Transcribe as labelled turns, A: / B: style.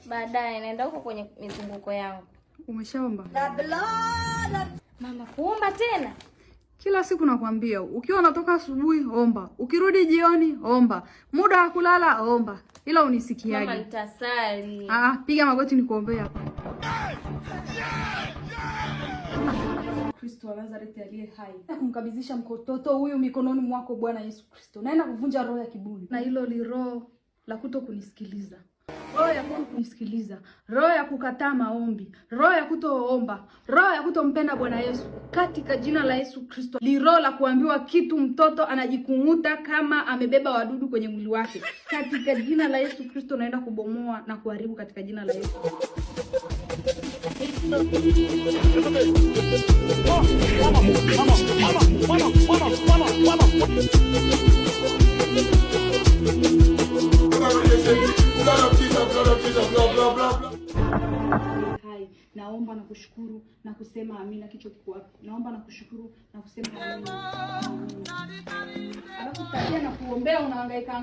A: Baadaye naenda huko kwenye mizunguko yangu.
B: Umeshaomba?
A: Mama, kuomba tena?
B: Kila siku nakwambia, ukiwa unatoka asubuhi omba, ukirudi jioni omba, muda wa kulala omba. Ila unisikiaje?
A: Mama, nitasali.
B: Piga magoti nikuombea hapa. Kristo wa Nazareti aliye hai, kumkabidhisha mtoto huyu mikononi mwako Bwana Yesu Kristo. Naenda kuvunja roho ya kiburi. Na hilo li roho la kutokunisikiliza. Roho ya kutokunisikiliza, roho ya kukataa maombi, roho ya kutoomba, roho ya kutompenda Bwana Yesu. Katika jina la Yesu Kristo, li roho la kuambiwa kitu mtoto anajikung'uta kama amebeba wadudu kwenye mwili wake. Katika jina la Yesu Kristo naenda kubomoa na kuharibu katika jina la Yesu. Hai, naomba na kushukuru na kusema amina. Kichwa kiko wapi? Naomba na kushukuru na kusema amina. Alafu tabia na kuombea unahangaika